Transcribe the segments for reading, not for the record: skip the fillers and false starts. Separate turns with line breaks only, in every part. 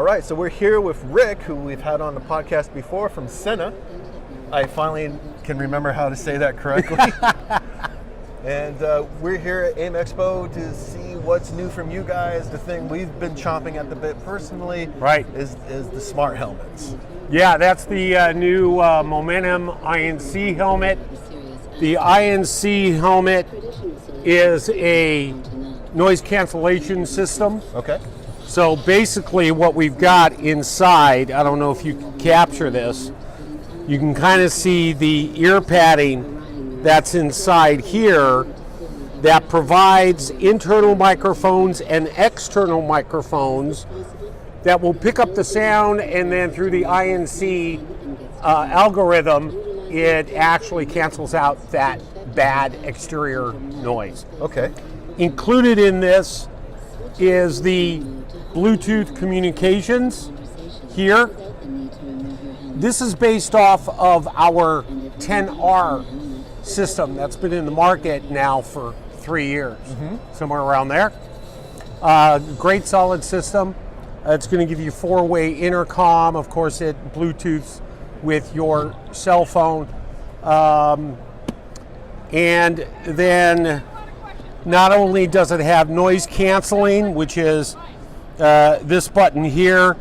right, so we're here with Rick, who we've had on the podcast before, from Sena. I finally can remember how to say that correctly. And we're here at AIMExpo to see what's new from you guys. The thing we've been chomping at the bit personally is the smart helmets.
Yeah, that's the new Momentum INC helmet. The INC helmet is a noise cancellation system.
Okay.
So basically what we've got inside, I don't know if you can capture this, you can kind of see the ear padding that's inside here that provides internal microphones and external microphones that will pick up the sound, and then through the INC algorithm, it actually cancels out that bad exterior noise.
Okay.
Included in this is the Bluetooth communications here. This is based off of our 10R system that's been in the market now for 3 years, somewhere around there. Great solid system. It's going to give you 4-way intercom. Of course, it Bluetooths with your cell phone. And then not only does it have noise canceling, which is this button here,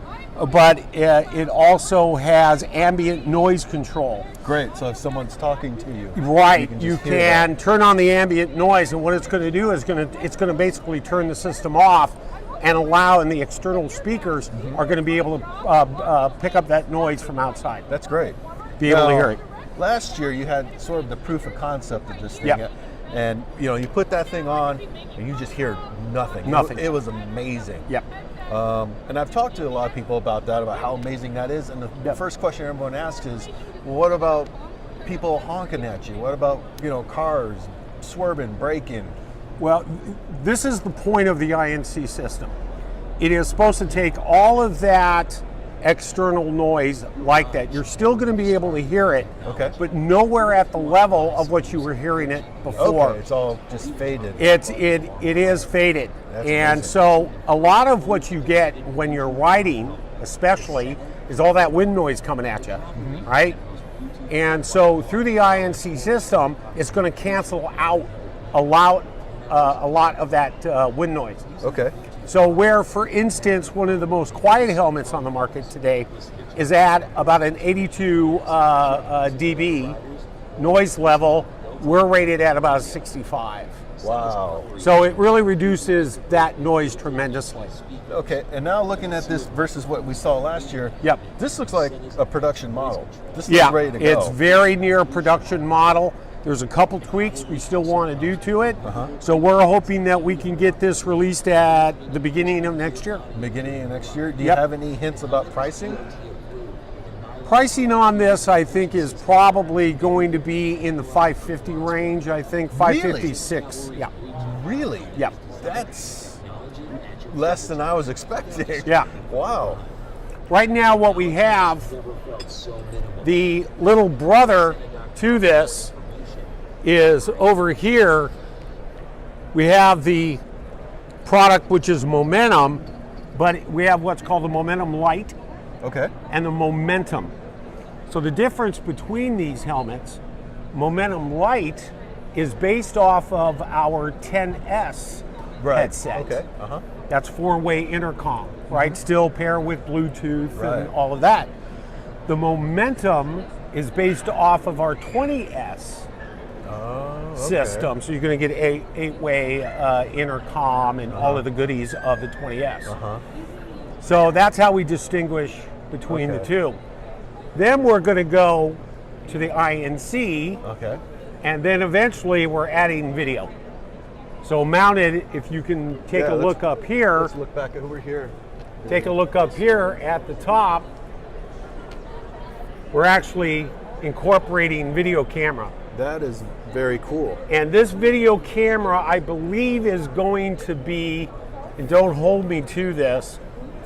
but it also has ambient noise control.
Great, so if someone's talking to you.
Right, you can turn on the ambient noise, and what it's going to do is it's going to basically turn the system off and allow, and the external speakers are going to be able to pick up that noise from outside.
That's great.
Be able to hear it.
Last year you had sort of the proof of concept of this thing.
Yep.
And you put that thing on and you just hear nothing.
Nothing.
It was amazing.
Yep.
And I've talked to a lot of people about that, about how amazing that is. And the first question everyone asks is, well, what about people honking at you? What about, cars swerving, braking?
Well, this is the point of the INC system. It is supposed to take all of that external noise like that. You're still going to be able to hear it, but nowhere at the level of what you were hearing it before.
Okay, it's all just faded.
It is faded.
That's
and
amazing.
So a lot of what you get when you're riding, especially, is all that wind noise coming at you, right? And so through the INC system, it's going to cancel out a lot of that wind noise.
Okay.
So where, for instance, one of the most quiet helmets on the market today is at about an 82 dB noise level, we're rated at about 65.
Wow.
So it really reduces that noise tremendously.
Okay, and now looking at this versus what we saw last year, this looks like a production model. This is ready to go.
It's very near production model. There's a couple tweaks we still want to do to it. So we're hoping that we can get this released at the beginning of next year.
Beginning of next year. Do you have any hints about pricing?
Pricing on this, I think, is probably going to be in the $550 range. I think $556.
Really? Yeah. Really?
Yeah.
That's less than I was expecting.
Yeah.
Wow.
Right now, what we have, the little brother to this, is over here. We have the product, which is Momentum, but we have what's called the Momentum Lite and the Momentum. So the difference between these helmets, Momentum Lite is based off of our 10S headset. That's 4-way intercom, right? Still pair with Bluetooth and all of that. The Momentum is based off of our 20S system, so you're going to get 8-way intercom and all of the goodies of the 20S. So that's how we distinguish between the two. Then we're going to go to the INC, and then eventually we're adding video. So mounted, if you can take a look up here.
Let's look back over here.
Take a look up here at the top. We're actually incorporating video camera.
That is very cool.
And this video camera, I believe, is going to be, and don't hold me to this,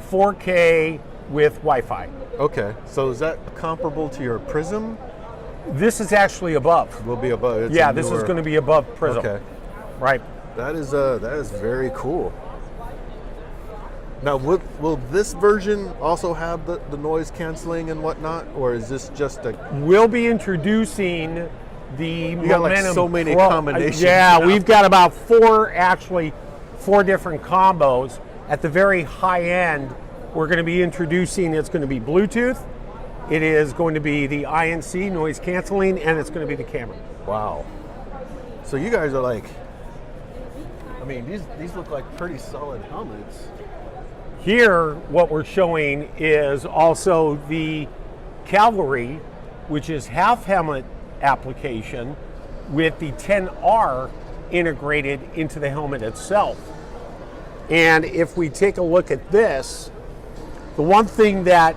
4K with Wi-Fi.
Okay, so is that comparable to your Prism?
This is actually above.
Will be above. It's
this is going to be above Prism.
Okay.
Right.
That is very cool. Now, will this version also have the noise canceling and whatnot, or is this just a?
We'll be introducing the
You got like
Momentum
so many
Pro.
combinations.
Yeah,
now.
we've got about four different combos. At the very high end, we're going to be introducing, it's going to be Bluetooth, it is going to be the INC, noise canceling, and it's going to be the camera.
Wow. So you guys are like, I mean, these look like pretty solid helmets.
Here, what we're showing is also the Cavalry, which is half helmet application with the 10R integrated into the helmet itself. And if we take a look at this, the one thing that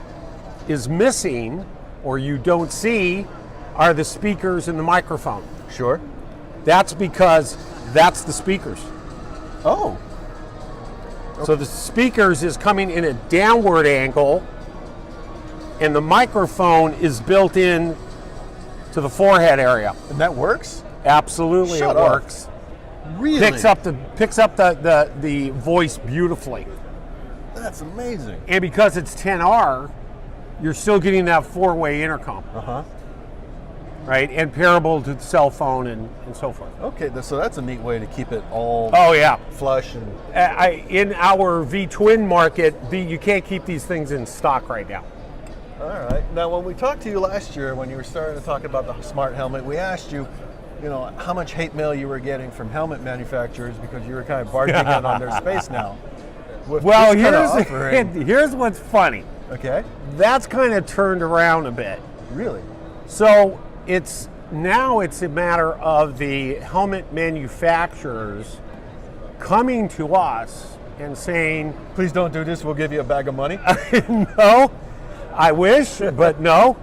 is missing or you don't see are the speakers and the microphone.
Sure.
That's because that's the speakers.
Oh.
So the speakers is coming in a downward angle, and the microphone is built in to the forehead area.
And that works?
Absolutely,
Shut
it
up.
works.
Really?
Picks up the voice beautifully.
That's amazing.
And because it's 10R, you're still getting that four-way intercom,
Uh-huh.
right? And pairable to the cell phone and so forth.
Okay, so that's a neat way to keep it all
Oh yeah.
flush and
In our V-twin market, you can't keep these things in stock right now.
all right. Now, when we talked to you last year, when you were starting to talk about the smart helmet, we asked you, how much hate mail you were getting from helmet manufacturers because you were kind of barging in on their space now. With
Well,
this kind of offering-
here's what's funny.
Okay.
That's kind of turned around a bit.
Really?
So it's a matter of the helmet manufacturers coming to us and saying,
Please don't do this. We'll give you a bag of money.
no, I wish, but no.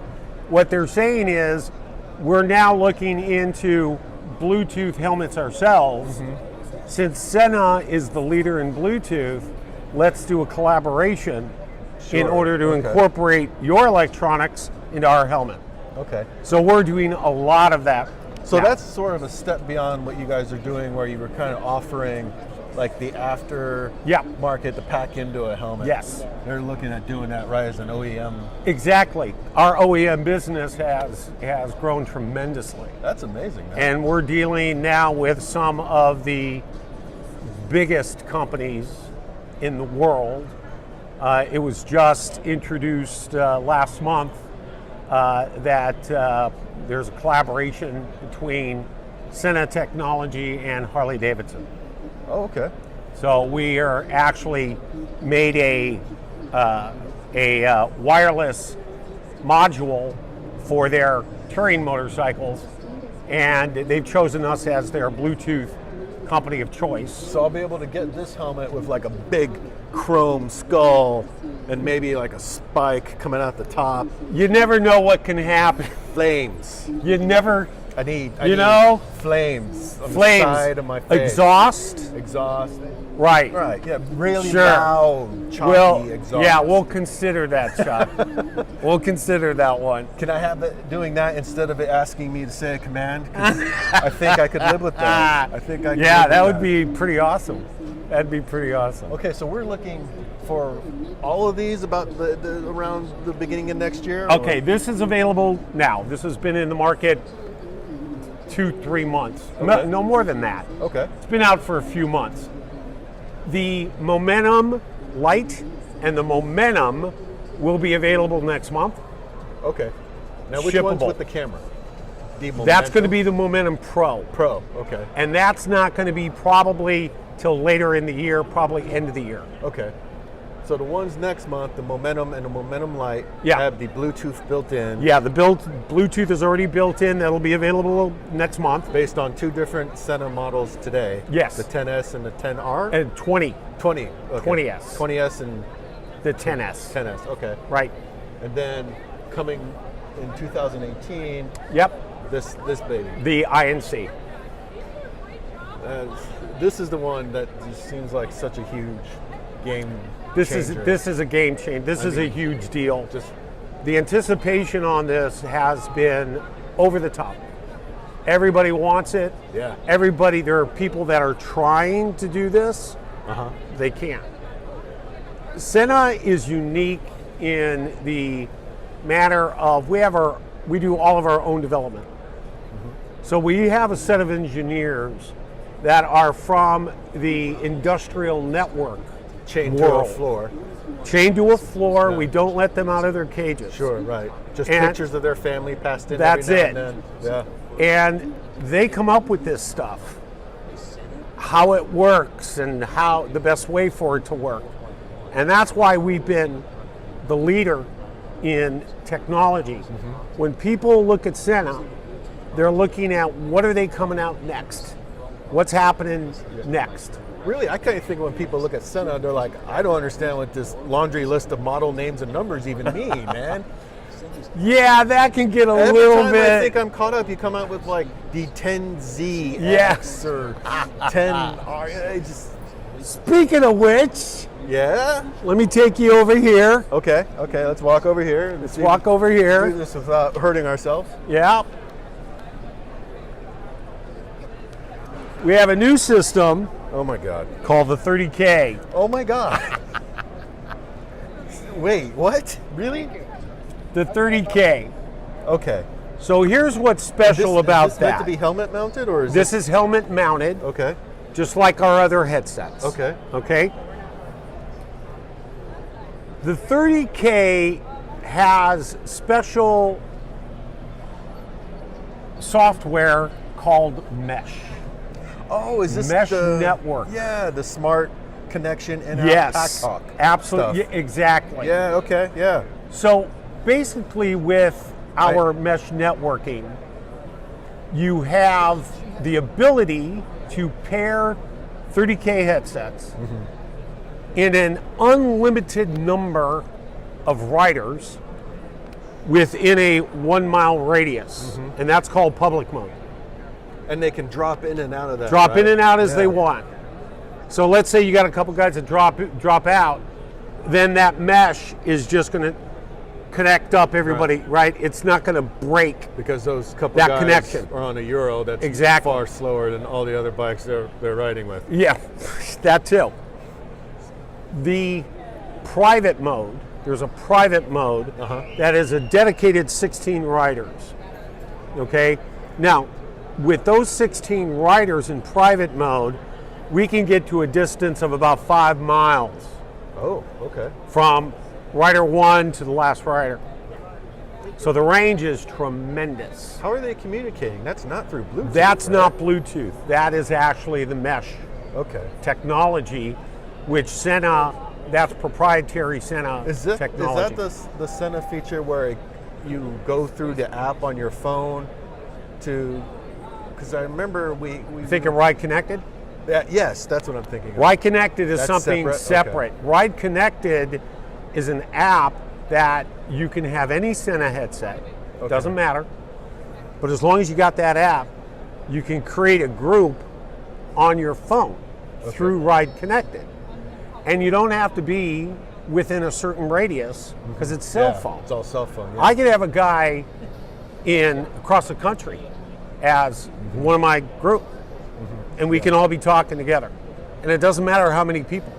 What they're saying is, we're now looking into Bluetooth helmets ourselves.
Mm-hmm.
Since Sena is the leader in Bluetooth, let's do a collaboration in
Sure,
order to
okay.
incorporate your electronics into our helmet.
Okay.
So we're doing a lot of that.
So
now.
that's sort of a step beyond what you guys are doing, where you were kind of offering like the after market to pack into a helmet.
Yes.
They're looking at doing that right as an OEM.
Exactly. Our OEM business has grown tremendously.
That's amazing, man.
And we're dealing now with some of the biggest companies in the world. It was just introduced last month that there's a collaboration between Sena Technology and Harley Davidson.
Oh, okay.
So we are actually made a wireless module for their touring motorcycles, and they've chosen us as their Bluetooth company of choice.
So I'll be able to get this helmet with like a big chrome skull and maybe like a spike coming out the top.
You never know what can happen.
Flames.
You never,
I need flames on the
flames,
side of my face.
exhaust.
Right.
Right.
Yeah, really
Sure.
loud, choppy exhaust.
Yeah, we'll consider that, Chuck. We'll consider that one.
Can I have it doing that instead of it asking me to say a command? 'Cause I think I could live with that.
Yeah, that would be pretty awesome. That'd be pretty awesome.
Okay, so we're looking for all of these about the around the beginning of next year?
Okay, this is available now. This has been in the market 2-3 months.
Okay.
No more than that.
Okay.
It's been out for a few months. The Momentum Lite and the Momentum will be available next month.
Okay. Now which one's
Shippable.
with the camera? The
That's going to
Momentum?
be the Momentum Pro.
Pro. Okay.
And that's not going to be probably till later in the year, probably end of the year.
Okay. So the ones next month, the Momentum and the Momentum Lite,
Yeah.
have the Bluetooth built in.
Yeah, the Bluetooth is already built in. That'll be available next month.
Based on two different Sena models today.
Yes.
The 10S and the 10R?
And 20,
20. Okay.
20S.
20S and
the 10S.
10S. Okay.
Right.
And then coming in 2018,
Yep.
this baby.
The INC.
This is the one that just seems like such a huge game changer.
This is a game changer. This is a huge deal.
Just
The anticipation on this has been over the top. Everybody wants it.
Yeah.
There are people that are trying to do this.
uh-huh.
They can't. Sena is unique in the manner of we do all of our own development. So we have a set of engineers that are from the industrial network
Chained to
world.
a floor.
Chained to a floor.
Yeah.
We don't let them out of their cages.
Sure, right. Just
And
pictures of their family passed in
that's
every now
it.
and then.
And they come up with this stuff, how it works and how the best way for it to work. And that's why we've been the leader in technology. When people look at Sena, they're looking at what are they coming out next? What's happening next?
Really, I kind of think when people look at Sena, they're like, I don't understand what this laundry list of model names and numbers even mean, man.
Yeah, that can get a
Every
little
time
bit.
I think I'm caught up, you come out with like the 10Z
Yes.
or 10R. It just,
Speaking of which,
yeah.
let me take you over here.
Okay. Let's walk over here.
Let's walk over here.
Do this without hurting ourselves.
Yeah. We have a new system
Oh my God.
called the 30K.
Oh my God. Wait, what? Really?
The 30K.
Okay.
So here's what's special about
is this
that.
meant to be helmet mounted, or is
This is helmet mounted,
Okay.
just like our other headsets.
Okay.
Okay. The 30K has special software called Mesh.
Oh, is this
Mesh
the
network.
Yeah, the smart connection and
Yes,
talk
absolutely,
stuff.
exactly.
Yeah. Okay. Yeah.
So basically, with our mesh networking, you have the ability to pair 30K headsets in an unlimited number of riders within a 1 mile radius, and that's called public mode.
And they can drop in and out of that.
Drop
right?
in and out as
Yeah.
they want. So let's say you got a couple guys that drop out, then that mesh is just going to connect up everybody, right? It's not going to break.
Because those couple
That
guys
connection.
are on a Euro that's
Exactly.
far slower than all the other bikes they're riding with.
Yeah, that too. The private mode, there's a private mode that is a dedicated 16 riders. Okay? Now, with those 16 riders in private mode, we can get to a distance of about 5 miles
Oh, okay.
from rider 1 to the last rider. So the range is tremendous.
How are they communicating? That's not through Bluetooth.
That's
right?
not Bluetooth. That is actually the mesh
Okay.
technology, which Sena, that's proprietary Sena
Is that
technology.
the Sena feature where you go through the app on your phone to? Because I remember we
Think of Ride Connected?
yes, that's what I'm thinking of.
Ride Connected is
That's
something
separate?
separate.
Okay.
Ride Connected is an app that you can have any Sena headset.
Okay.
Doesn't matter. But as long as you got that app, you can create a group on your phone through Ride Connected. And you don't have to be within a certain radius because it's cell
Yeah,
phone.
It's all cell phone. Yeah.
I could have a guy across the country as one of my group, and we can all be talking together. And it doesn't matter how many people.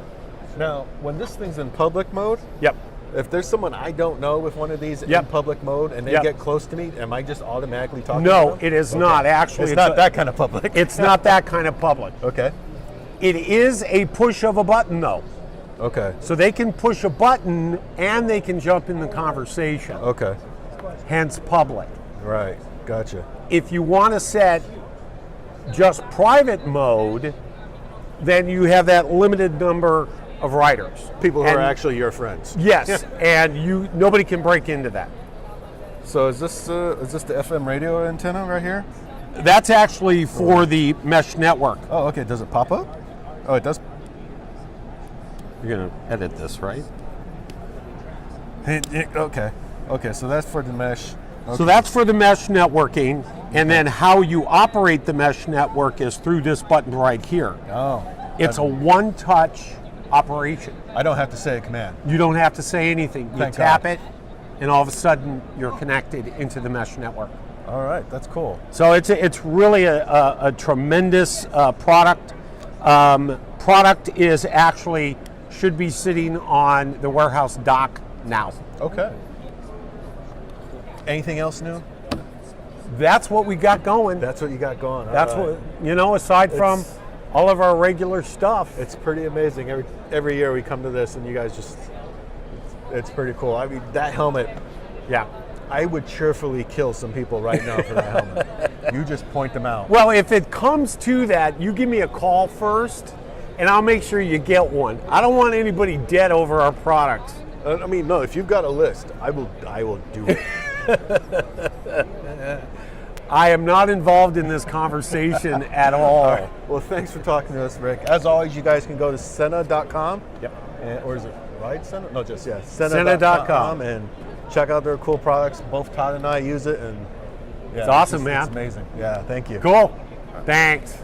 Now, when this thing's in public mode,
Yep.
if there's someone I don't know with one of these
Yep.
in public mode and they
Yep.
get close to me, am I just automatically talking
No,
to them?
it is
Okay.
not. Actually,
It's not that kind of public.
It's not that kind of public.
Okay.
It is a push of a button, though.
Okay.
So they can push a button and they can jump in the conversation,
Okay.
hence public.
Right. Gotcha.
If you want to set just private mode, then you have that limited number of riders.
People who
And-
are actually your friends.
Yes, and nobody can break into that.
So is this the FM radio antenna right here?
That's actually for the mesh network.
Oh, okay. Does it pop up? Oh, it does.
You're going to edit this, right?
Okay. Okay. So that's for the mesh. Okay.
So that's for the mesh networking, and then how you operate the mesh network is through this button right here.
Oh.
It's a one-touch operation.
I don't have to say a command.
You don't have to say anything. You
Thank
tap
God.
it, and all of a sudden you're connected into the mesh network.
All right. That's cool.
So it's really a tremendous product. Product is actually should be sitting on the warehouse dock now.
Okay. Anything else new?
That's what we got going.
That's what you got going.
That's
All right.
what, you know, aside from
It's-
all of our regular stuff.
It's pretty amazing. Every year we come to this and you guys just, it's pretty cool. I mean, that helmet,
Yeah.
I would cheerfully kill some people right now for that helmet. You just point them out.
Well, if it comes to that, you give me a call first, and I'll make sure you get one. I don't want anybody dead over our products.
I mean, no, if you've got a list, I will do it.
I am not involved in this conversation at all.
All right. Well, thanks for talking to us, Rick. As always, you guys can go to Sena.com.
Yep.
Or is it right, Sena? No, just, yeah,
Sena.com.
and check out their cool products. Both Todd and I use it, and yeah,
It's awesome, man.
It's amazing. Yeah, thank you.
Cool. Thanks.